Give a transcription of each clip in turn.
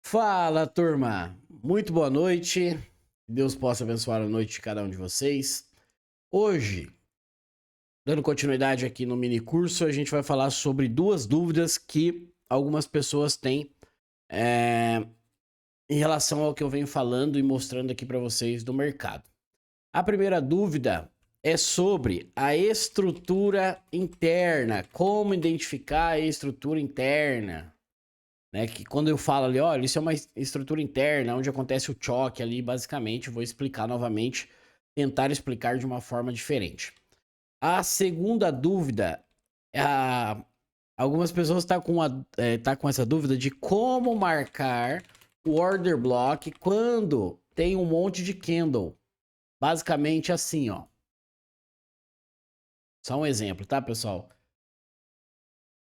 Fala, turma! Muito boa noite. Deus possa abençoar a noite de cada um de vocês. Hoje, dando continuidade aqui no mini curso, a gente vai falar sobre duas dúvidas que algumas pessoas têm em relação ao que eu venho falando e mostrando aqui para vocês do mercado. A primeira dúvida é sobre a estrutura interna, como identificar a estrutura interna. Né, que quando eu falo ali, olha, isso é uma estrutura interna, onde acontece o choque ali, basicamente, vou explicar novamente, tentar explicar de uma forma diferente. A segunda dúvida, a, algumas pessoas tá com essa dúvida de como marcar o order block quando tem um monte de candle. Basicamente assim, ó. Só um exemplo, tá, pessoal?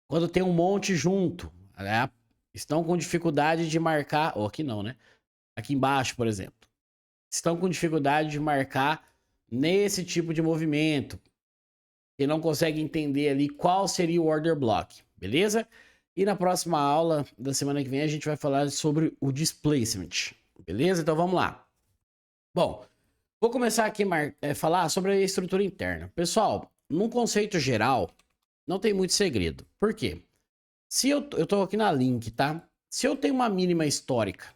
Quando tem um monte junto, né, estão com dificuldade de marcar, ou aqui não, né? Aqui embaixo, por exemplo, estão com dificuldade de marcar nesse tipo de movimento e não consegue entender ali qual seria o order block, beleza? E na próxima aula da semana que vem a gente vai falar sobre o displacement, beleza? Então vamos lá. Bom, vou começar aqui a falar sobre a estrutura interna. Pessoal, num conceito geral, não tem muito segredo. Por quê? Se eu tô aqui na link, tá? Se eu tenho uma mínima histórica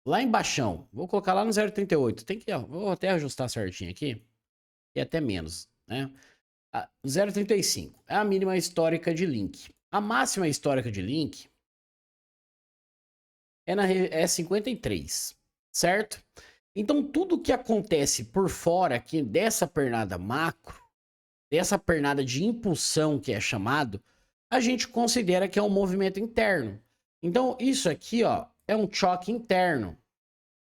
lá embaixo, vou colocar lá no 0,38. Tem que, ó, vou até ajustar certinho aqui. E até menos, né? 0,35 é a mínima histórica de link. A máxima histórica de link é 53, certo? Então tudo que acontece por fora aqui dessa pernada macro, dessa pernada de impulsão que é chamado, a gente considera que é um movimento interno. Então isso aqui, ó, é um choque interno.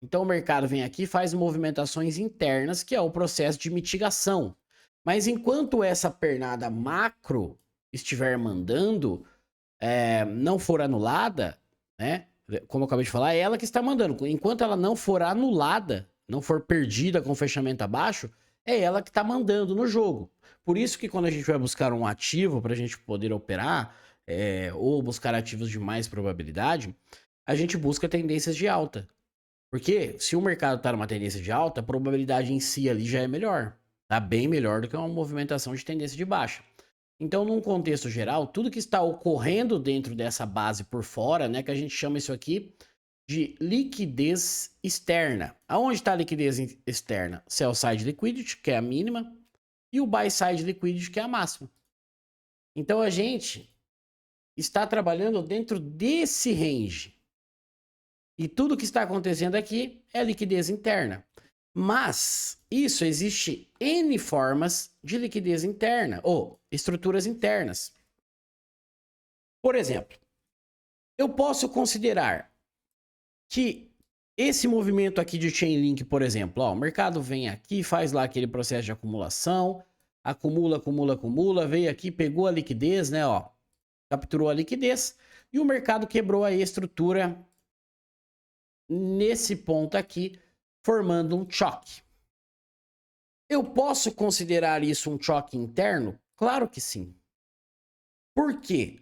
Então o mercado vem aqui e faz movimentações internas, que é o processo de mitigação. Mas enquanto essa pernada macro estiver mandando, não for anulada, né? Como eu acabei de falar, é ela que está mandando. Enquanto ela não for anulada, não for perdida com fechamento abaixo, é ela que está mandando no jogo. Por isso que quando a gente vai buscar um ativo para a gente poder operar, ou buscar ativos de mais probabilidade, a gente busca tendências de alta. Porque se o mercado está numa tendência de alta, a probabilidade em si ali já é melhor. Tá bem melhor do que uma movimentação de tendência de baixa. Então, num contexto geral, tudo que está ocorrendo dentro dessa base por fora, né, que a gente chama isso aqui de liquidez externa. Aonde está a liquidez externa? Sell side liquidity, que é a mínima, e o buy side liquidity, que é a máxima. Então, a gente está trabalhando dentro desse range. E tudo que está acontecendo aqui é liquidez interna. Mas isso existe N formas de liquidez interna ou estruturas internas. Por exemplo, eu posso considerar que esse movimento aqui de Chainlink, por exemplo, ó, o mercado vem aqui, faz lá aquele processo de acumulação, acumula, veio aqui, pegou a liquidez, né, ó, capturou a liquidez e o mercado quebrou a estrutura nesse ponto aqui, formando um choque. Eu posso considerar isso um choque interno? Claro que sim. Por quê?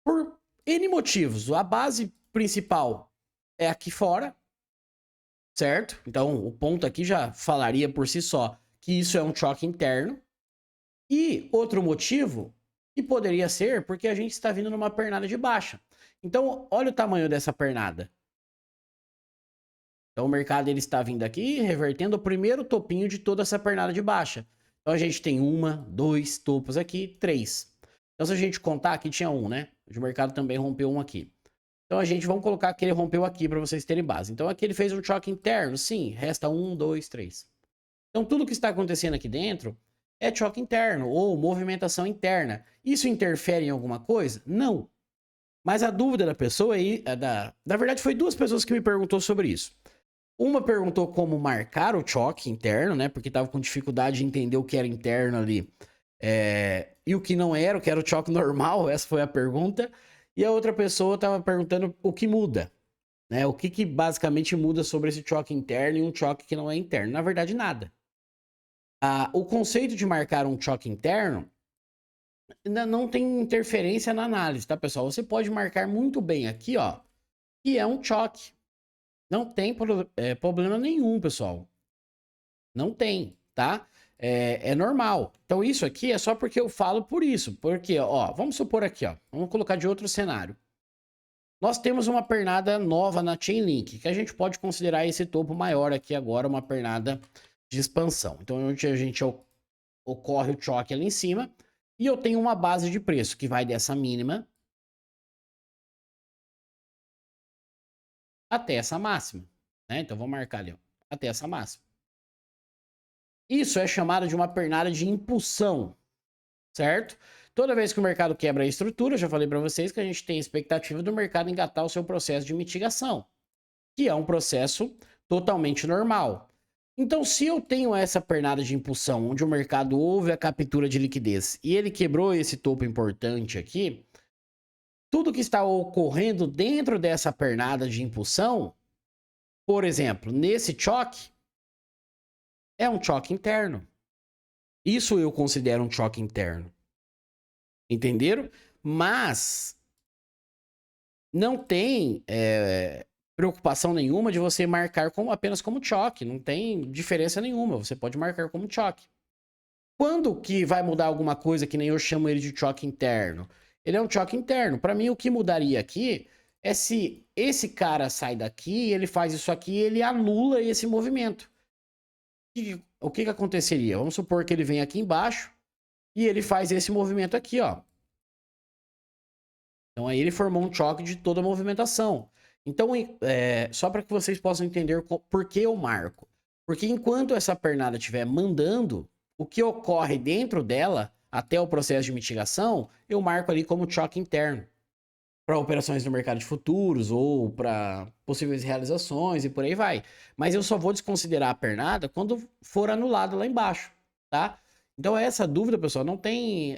Por N motivos. A base principal é aqui fora, certo? Então, o ponto aqui já falaria por si só que isso é um choque interno. E outro motivo, que poderia ser porque a gente está vindo numa pernada de baixa. Então, olha o tamanho dessa pernada. Então o mercado ele está vindo aqui revertendo o primeiro topinho de toda essa pernada de baixa. Então a gente tem uma, dois topos aqui, três. Então se a gente contar, aqui tinha um, né? O mercado também rompeu um aqui. Então a gente, vamos colocar que ele rompeu aqui para vocês terem base. Então aqui ele fez um choque interno, sim, resta um, dois, três. Então tudo que está acontecendo aqui dentro é choque interno ou movimentação interna. Isso interfere em alguma coisa? Não. Mas a dúvida da pessoa aí, na verdade foi duas pessoas que me perguntou sobre isso. Uma perguntou como marcar o choque interno, né? Porque tava com dificuldade de entender o que era interno ali. E o que não era, o que era o choque normal, essa foi a pergunta. E a outra pessoa tava perguntando o que muda, né? O que basicamente muda sobre esse choque interno e um choque que não é interno. Na verdade, nada. O conceito de marcar um choque interno não tem interferência na análise, tá, pessoal? Você pode marcar muito bem aqui, ó. que é um choque. Não tem problema nenhum, pessoal. Não tem, tá? É normal. Então isso aqui é só porque eu falo por isso. Porque, ó, vamos supor aqui, ó. Vamos colocar de outro cenário. Nós temos uma pernada nova na Chainlink, que a gente pode considerar esse topo maior aqui agora, uma pernada de expansão. Então, onde a gente ocorre o choque ali em cima, e eu tenho uma base de preço que vai dessa mínima até essa máxima, né? Então, vou marcar ali, ó, até essa máxima. Isso é chamado de uma pernada de impulsão, certo? Toda vez que o mercado quebra a estrutura, já falei para vocês que a gente tem a expectativa do mercado engatar o seu processo de mitigação, que é um processo totalmente normal. Então, se eu tenho essa pernada de impulsão, onde o mercado houve a captura de liquidez e ele quebrou esse topo importante aqui, tudo que está ocorrendo dentro dessa pernada de impulsão, por exemplo, nesse choque, é um choque interno. Isso eu considero um choque interno. Entenderam? Mas não tem preocupação nenhuma de você marcar apenas como choque. Não tem diferença nenhuma. Você pode marcar como choque. Quando que vai mudar alguma coisa que nem eu chamo ele de choque interno? Ele é um choque interno. Para mim, o que mudaria aqui é se esse cara sai daqui, ele faz isso aqui, ele anula esse movimento. O que aconteceria? Vamos supor que ele vem aqui embaixo e ele faz esse movimento aqui, ó. Então aí ele formou um choque de toda a movimentação. Então, só para que vocês possam entender por que eu marco. Porque enquanto essa pernada estiver mandando, o que ocorre dentro dela, até o processo de mitigação, eu marco ali como choque interno. Para operações no mercado de futuros ou para possíveis realizações e por aí vai. Mas eu só vou desconsiderar a pernada quando for anulado lá embaixo, tá? Então essa dúvida, pessoal, não tem...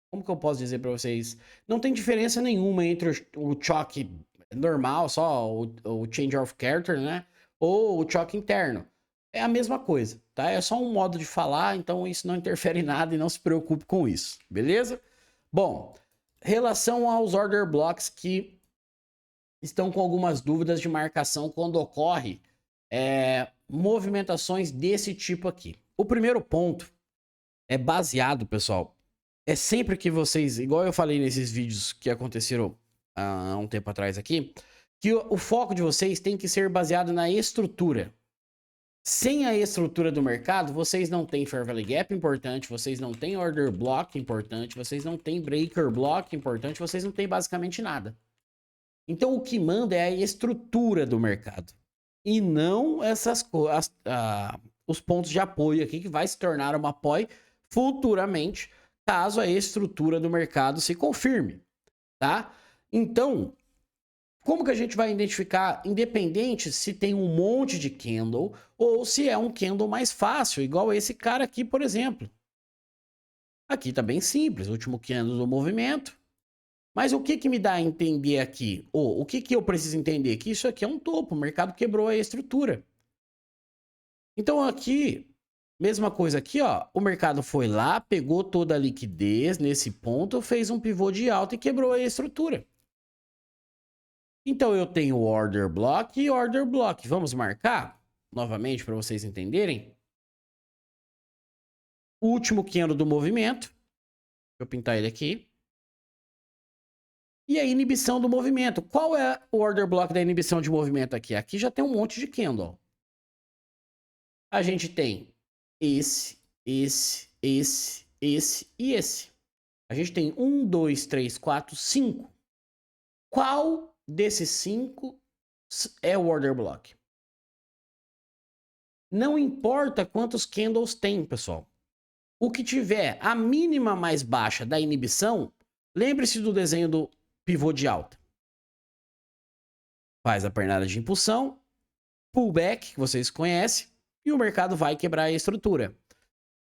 como que eu posso dizer para vocês? Não tem diferença nenhuma entre o choque normal, só o change of character, né? Ou o choque interno. É a mesma coisa, tá? É só um modo de falar, então isso não interfere em nada e não se preocupe com isso, beleza? Bom, relação aos order blocks que estão com algumas dúvidas de marcação quando ocorre movimentações desse tipo aqui. O primeiro ponto é baseado, pessoal, é sempre que vocês, igual eu falei nesses vídeos que aconteceram há um tempo atrás aqui, que o foco de vocês tem que ser baseado na estrutura. Sem a estrutura do mercado, vocês não têm Fair Value Gap importante, vocês não têm Order Block importante, vocês não têm Breaker Block importante, vocês não têm basicamente nada. Então o que manda é a estrutura do mercado. E não os pontos de apoio aqui, que vai se tornar uma apoio futuramente, caso a estrutura do mercado se confirme, tá? Então, como que a gente vai identificar, independente se tem um monte de candle ou se é um candle mais fácil, igual esse cara aqui, por exemplo. Aqui tá bem simples, último candle do movimento. Mas o que me dá a entender aqui? O que eu preciso entender? Que isso aqui é um topo, o mercado quebrou a estrutura. Então aqui, mesma coisa aqui, ó, o mercado foi lá, pegou toda a liquidez nesse ponto, fez um pivô de alta e quebrou a estrutura. Então eu tenho order block e order block. Vamos marcar novamente para vocês entenderem. O último candle do movimento. Deixa eu pintar ele aqui. E a inibição do movimento. Qual é o order block da inibição de movimento aqui? Aqui já tem um monte de candle. A gente tem esse e esse. A gente tem 1, 2, 3, 4, 5. Qual desses 5 é o order block? Não importa quantos candles tem, pessoal. O que tiver a mínima mais baixa da inibição, lembre-se do desenho do pivô de alta. Faz a pernada de impulsão, pullback, que vocês conhecem, e o mercado vai quebrar a estrutura.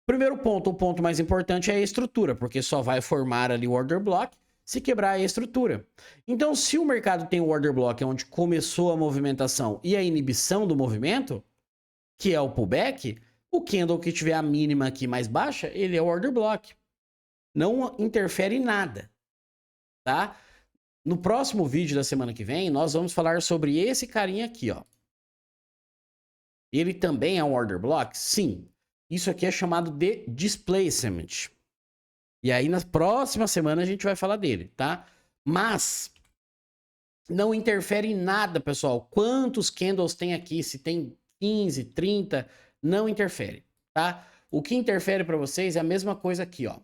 Primeiro ponto, o ponto mais importante é a estrutura, porque só vai formar ali o order block se quebrar a estrutura. Então, se o mercado tem o order block onde começou a movimentação e a inibição do movimento, que é o pullback, o candle que tiver a mínima aqui mais baixa, ele é o order block. Não interfere em nada, tá? No próximo vídeo da semana que vem, nós vamos falar sobre esse carinha aqui, ó. Ele também é um order block? Sim. Isso aqui é chamado de displacement. E aí, na próxima semana, a gente vai falar dele, tá? Mas não interfere em nada, pessoal. Quantos candles tem aqui? Se tem 15, 30, não interfere, tá? O que interfere para vocês é a mesma coisa aqui, ó.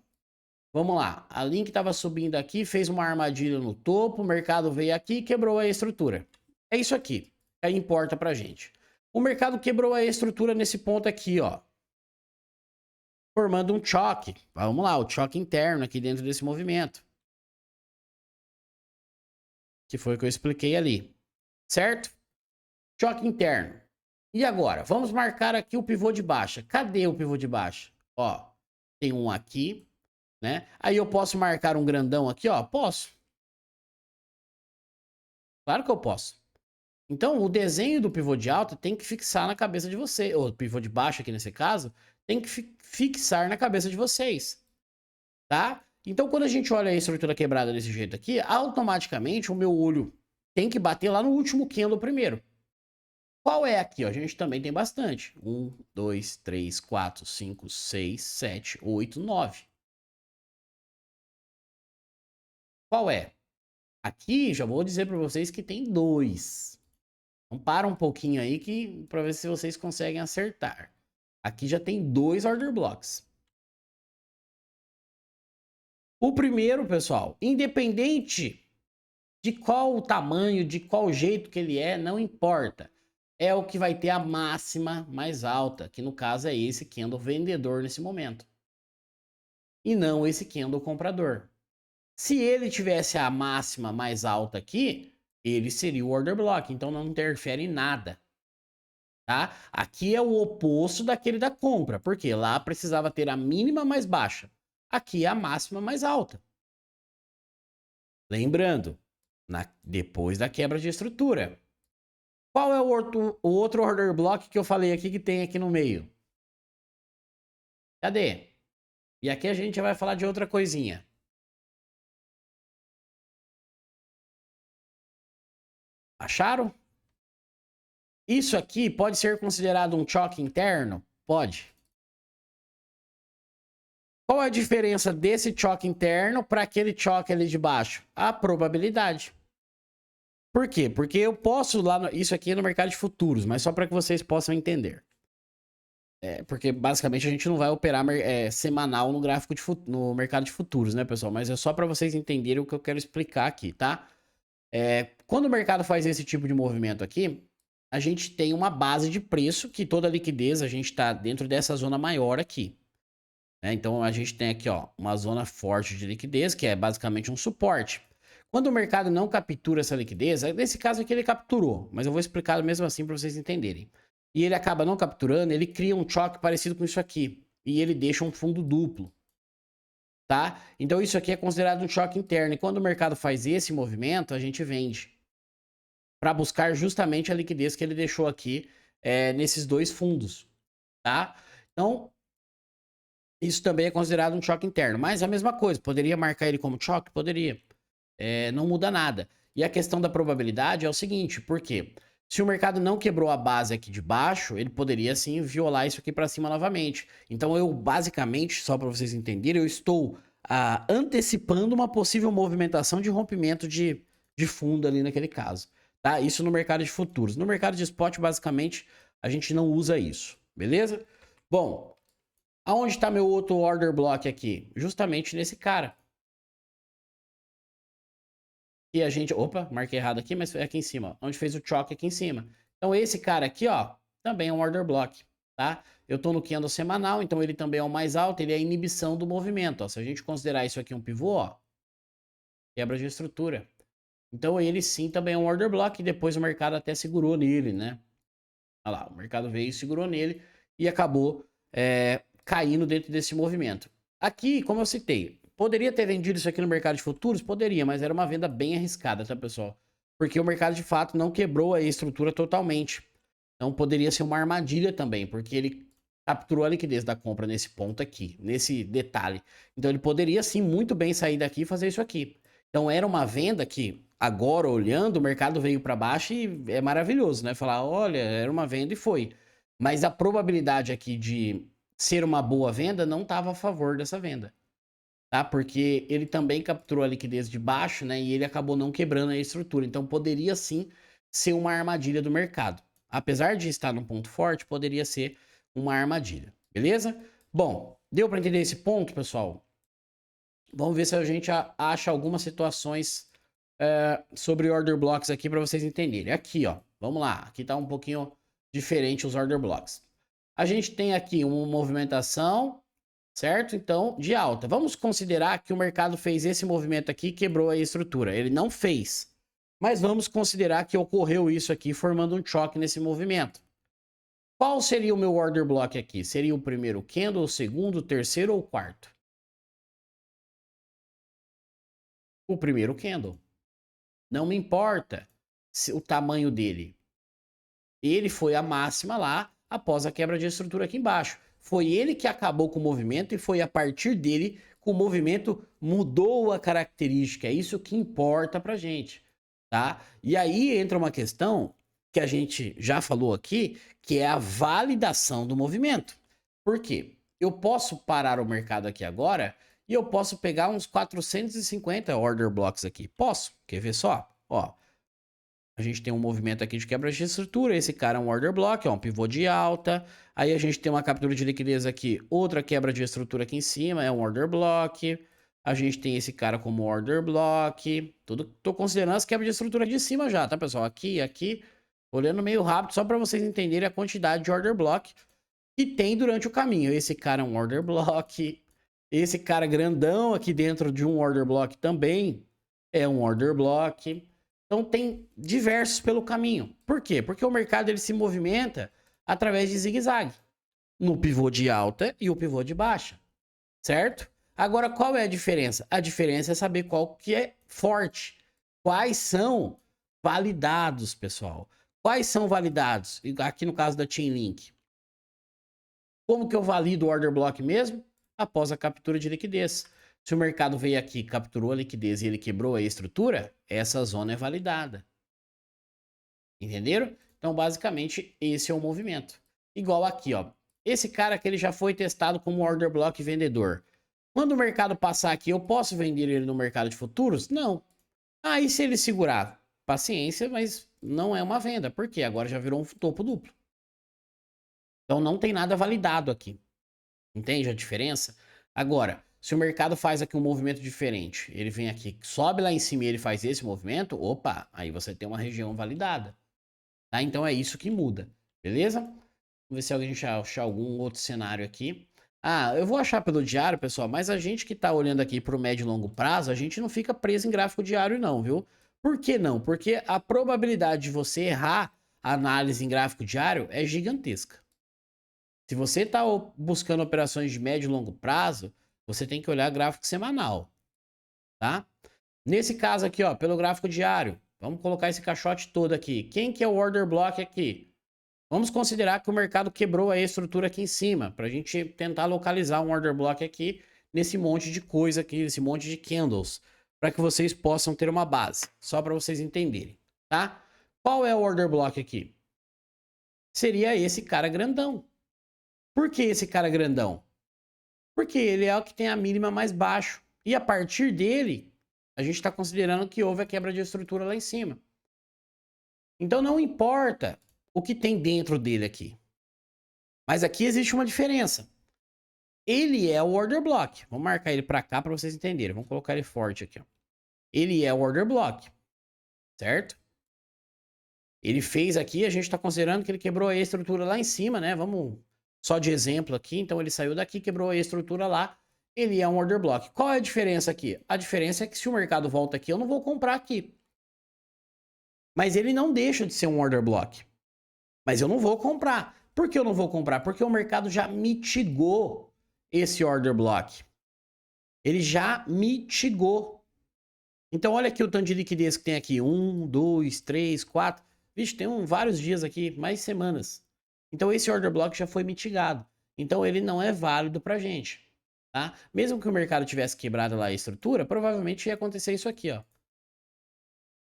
Vamos lá. A Link estava subindo aqui, fez uma armadilha no topo, o mercado veio aqui e quebrou a estrutura. É isso aqui. Aí importa pra gente. O mercado quebrou a estrutura nesse ponto aqui, ó. Formando um choque. Vamos lá, o choque interno aqui dentro desse movimento. Que foi o que eu expliquei ali. Certo? Choque interno. E agora? Vamos marcar aqui o pivô de baixa. Cadê o pivô de baixa? Ó, tem um aqui, né? Aí eu posso marcar um grandão aqui, ó? Posso. Claro que eu posso. Então, o desenho do pivô de alta tem que fixar na cabeça de você, ou pivô de baixo aqui nesse caso, tem que fixar na cabeça de vocês, tá? Então, quando a gente olha a estrutura quebrada desse jeito aqui, automaticamente o meu olho tem que bater lá no último candle primeiro. Qual é aqui? Ó? A gente também tem bastante. 1, 2, 3, 4, 5, 6, 7, 8, 9. Qual é? Aqui já vou dizer para vocês que tem 2. Então para um pouquinho aí que para ver se vocês conseguem acertar. Aqui já tem 2 order blocks. O primeiro, pessoal, independente de qual o tamanho, de qual jeito que ele é, não importa. É o que vai ter a máxima mais alta, que no caso é esse candle vendedor nesse momento. E não esse candle comprador. Se ele tivesse a máxima mais alta aqui, ele seria o order block, então não interfere em nada. Tá? Aqui é o oposto daquele da compra, porque lá precisava ter a mínima mais baixa. Aqui é a máxima mais alta. Lembrando, depois da quebra de estrutura. Qual é o outro order block que eu falei aqui que tem aqui no meio? Cadê? E aqui a gente vai falar de outra coisinha. Acharam? Isso aqui pode ser considerado um choque interno? Pode. Qual a diferença desse choque interno para aquele choque ali de baixo? A probabilidade. Por quê? Porque eu posso lá... Isso aqui é no mercado de futuros, mas só para que vocês possam entender. Porque basicamente a gente não vai operar semanal no gráfico no mercado de futuros, né, pessoal? Mas é só para vocês entenderem o que eu quero explicar aqui, tá? Quando o mercado faz esse tipo de movimento aqui, a gente tem uma base de preço que toda a liquidez a gente está dentro dessa zona maior aqui. Né? Então a gente tem aqui ó, uma zona forte de liquidez, que é basicamente um suporte. Quando o mercado não captura essa liquidez, nesse caso aqui ele capturou, mas eu vou explicar mesmo assim para vocês entenderem. E ele acaba não capturando, ele cria um choque parecido com isso aqui. E ele deixa um fundo duplo. Tá? Então isso aqui é considerado um choque interno. E quando o mercado faz esse movimento, a gente vende. Para buscar justamente a liquidez que ele deixou aqui nesses dois fundos. Tá? Então, isso também é considerado um choque interno. Mas a mesma coisa, poderia marcar ele como choque? Poderia. Não muda nada. E a questão da probabilidade é o seguinte, por quê? Se o mercado não quebrou a base aqui de baixo, ele poderia sim violar isso aqui para cima novamente. Então eu basicamente, só para vocês entenderem, eu estou antecipando uma possível movimentação de rompimento de fundo ali naquele caso. Tá? Isso no mercado de futuros. No mercado de spot, basicamente, a gente não usa isso. Beleza? Bom, aonde está meu outro order block aqui? Justamente nesse cara. E a gente... Opa, marquei errado aqui, mas é aqui em cima. Ó, onde fez o choque aqui em cima. Então esse cara aqui, ó, também é um order block, tá? Eu tô no candle semanal, então ele também é o mais alto, ele é a inibição do movimento, ó. Se a gente considerar isso aqui um pivô, ó, quebra de estrutura. Então ele sim também é um order block e depois o mercado até segurou nele, né? Olha lá, o mercado veio e segurou nele e acabou caindo dentro desse movimento. Aqui, como eu citei, poderia ter vendido isso aqui no mercado de futuros? Poderia, mas era uma venda bem arriscada, tá, pessoal? Porque o mercado, de fato, não quebrou a estrutura totalmente. Então, poderia ser uma armadilha também, porque ele capturou a liquidez da compra nesse ponto aqui, nesse detalhe. Então, ele poderia, sim, muito bem sair daqui e fazer isso aqui. Então, era uma venda que, agora olhando, o mercado veio para baixo e é maravilhoso, né? Falar, olha, era uma venda e foi. Mas a probabilidade aqui de ser uma boa venda não estava a favor dessa venda, tá? Porque ele também capturou a liquidez de baixo, né? E ele acabou não quebrando a estrutura. Então poderia sim ser uma armadilha do mercado. Apesar de estar num ponto forte, poderia ser uma armadilha, beleza? Bom, deu para entender esse ponto, pessoal? Vamos ver se a gente acha algumas situações sobre order blocks aqui para vocês entenderem. Aqui, ó, vamos lá. Aqui tá um pouquinho diferente os order blocks. A gente tem aqui uma movimentação, certo? Então, de alta. Vamos considerar que o mercado fez esse movimento aqui e quebrou a estrutura. Ele não fez. Mas vamos considerar que ocorreu isso aqui, formando um choque nesse movimento. Qual seria o meu order block aqui? Seria o primeiro candle, o segundo, o terceiro ou o quarto? O primeiro candle. Não me importa o tamanho dele. Ele foi a máxima lá após a quebra de estrutura aqui embaixo. Foi ele que acabou com o movimento e foi a partir dele que o movimento mudou a característica. É isso que importa pra gente, tá? E aí entra uma questão que a gente já falou aqui, que é a validação do movimento. Por quê? Eu posso parar o mercado aqui agora e eu posso pegar uns 450 order blocks aqui. Posso? Quer ver só? Ó, a gente tem um movimento aqui de quebra de estrutura. Esse cara é um order block, ó, um pivô de alta. Aí a gente tem uma captura de liquidez aqui, outra quebra de estrutura aqui em cima, é um order block. A gente tem esse cara como order block. Tô considerando as quebras de estrutura de cima já, tá, pessoal? Aqui, olhando meio rápido, só para vocês entenderem a quantidade de order block que tem durante o caminho. Esse cara é um order block. Esse cara grandão aqui dentro de um order block também é um order block. Então tem diversos pelo caminho. Por quê? Porque o mercado ele se movimenta através de zigue-zague. No pivô de alta e o pivô de baixa. Certo? Agora, qual é a diferença? A diferença é saber qual que é forte. Quais são validados, pessoal? Quais são validados? Aqui no caso da Chainlink. Como que eu valido o order block mesmo? Após a captura de liquidez. Se o mercado veio aqui, capturou a liquidez e ele quebrou a estrutura, essa zona é validada. Entenderam? Então, basicamente, esse é o movimento. Igual aqui, ó. Esse cara que ele já foi testado como order block vendedor. Quando o mercado passar aqui, eu posso vender ele no mercado de futuros? Não. Aí, se ele segurar, paciência, mas não é uma venda. Por quê? Agora já virou um topo duplo. Então, não tem nada validado aqui. Entende a diferença? Agora, se o mercado faz aqui um movimento diferente, ele vem aqui, sobe lá em cima e ele faz esse movimento, opa, aí você tem uma região validada. Tá? Então é isso que muda, beleza? Vamos ver se alguém achar algum outro cenário aqui. Ah, eu vou achar pelo diário, pessoal, mas a gente que tá olhando aqui pro médio e longo prazo, a gente não fica preso em gráfico diário não, viu? Por que não? Porque a probabilidade de você errar a análise em gráfico diário é gigantesca. Se você está buscando operações de médio e longo prazo, você tem que olhar gráfico semanal, tá? Nesse caso aqui, ó, pelo gráfico diário, vamos colocar esse caixote todo aqui. Quem que é o order block aqui? Vamos considerar que o mercado quebrou a estrutura aqui em cima, para a gente tentar localizar um order block aqui nesse monte de coisa aqui, nesse monte de candles, para que vocês possam ter uma base, só para vocês entenderem, tá? Qual é o order block aqui? Seria esse cara grandão. Por que esse cara grandão? Porque ele é o que tem a mínima mais baixo. E a partir dele, a gente está considerando que houve a quebra de estrutura lá em cima. Então não importa o que tem dentro dele aqui. Mas aqui existe uma diferença. Ele é o order block. Vamos marcar ele para cá para vocês entenderem. Vamos colocar ele forte aqui. Ó. Ele é o order block. Certo? Ele fez aqui, a gente está considerando que ele quebrou a estrutura lá em cima, né? Vamos só de exemplo aqui. Então ele saiu daqui, quebrou a estrutura lá. Ele é um order block. Qual é a diferença aqui? A diferença é que se o mercado volta aqui, eu não vou comprar aqui. Mas ele não deixa de ser um order block. Mas eu não vou comprar. Por que eu não vou comprar? Porque o mercado já mitigou esse order block. Ele já mitigou. Então olha aqui o tanto de liquidez que tem aqui. 1, 2, 3, 4. Vixe, tem vários dias aqui, mais semanas. Então esse order block já foi mitigado. Então ele não é válido pra gente. Tá? Mesmo que o mercado tivesse quebrado lá a estrutura, provavelmente ia acontecer isso aqui, ó.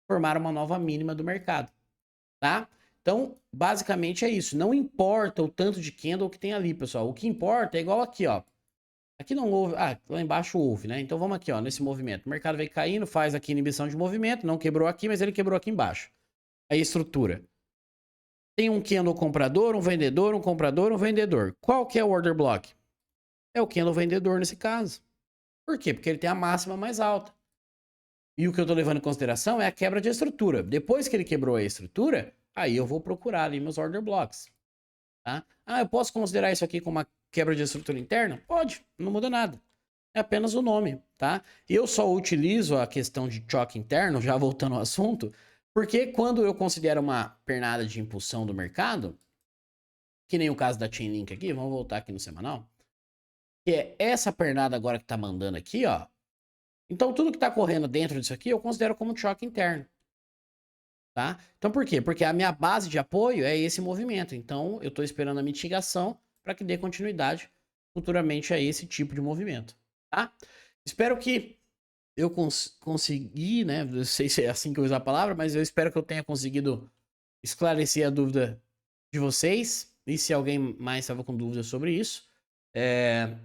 formar uma nova mínima do mercado, tá? Então, basicamente é isso. Não importa o tanto de candle que tem ali, pessoal. O que importa é igual aqui, ó. Aqui não houve, lá embaixo houve, né? Então vamos aqui, ó, nesse movimento. O mercado veio caindo, faz aqui inibição de movimento, não quebrou aqui, mas ele quebrou aqui embaixo. Aí estrutura. Tem um candle comprador, um vendedor, um comprador, um vendedor. Qual que é o order block? É o candle vendedor nesse caso. Por quê? Porque ele tem a máxima mais alta. E o que eu estou levando em consideração é a quebra de estrutura. Depois que ele quebrou a estrutura, aí eu vou procurar ali meus order blocks. Tá? Eu posso considerar isso aqui como uma quebra de estrutura interna? Pode, não muda nada. É apenas o nome, tá? Eu só utilizo a questão de choque interno, já voltando ao assunto, porque quando eu considero uma pernada de impulsão do mercado, que nem o caso da Chainlink aqui, vamos voltar aqui no semanal, que é essa pernada agora que tá mandando aqui, ó. Então tudo que tá correndo dentro disso aqui eu considero como choque interno. Tá? Então por quê? Porque a minha base de apoio é esse movimento. Então eu estou esperando a mitigação para que dê continuidade futuramente a esse tipo de movimento, tá? Espero que eu consegui, né? Não sei se é assim que eu uso a palavra, mas eu espero que eu tenha conseguido esclarecer a dúvida de vocês. E se alguém mais estava com dúvidas sobre isso,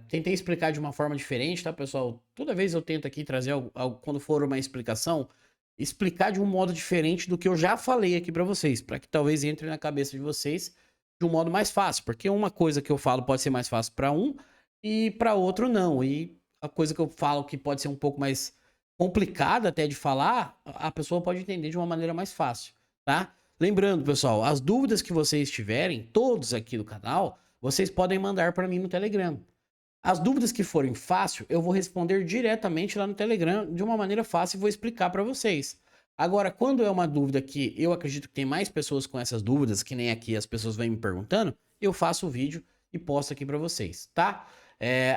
tentei explicar de uma forma diferente, tá, pessoal? Toda vez eu tento aqui trazer algo quando for uma explicação, explicar de um modo diferente do que eu já falei aqui para vocês, para que talvez entre na cabeça de vocês de um modo mais fácil, porque uma coisa que eu falo pode ser mais fácil para um e para outro não. E a coisa que eu falo que pode ser um pouco mais complicada até de falar, a pessoa pode entender de uma maneira mais fácil, tá? Lembrando, pessoal, as dúvidas que vocês tiverem, todos aqui do canal, vocês podem mandar para mim no Telegram. As dúvidas que forem fácil, eu vou responder diretamente lá no Telegram de uma maneira fácil e vou explicar para vocês. Agora, quando é uma dúvida que eu acredito que tem mais pessoas com essas dúvidas, que nem aqui as pessoas vêm me perguntando, eu faço o vídeo e posto aqui para vocês, tá?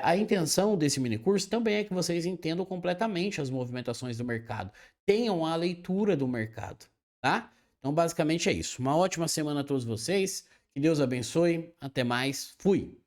A intenção desse mini curso também é que vocês entendam completamente as movimentações do mercado, tenham a leitura do mercado, tá? Então, basicamente é isso. Uma ótima semana a todos vocês, que Deus abençoe, até mais, fui!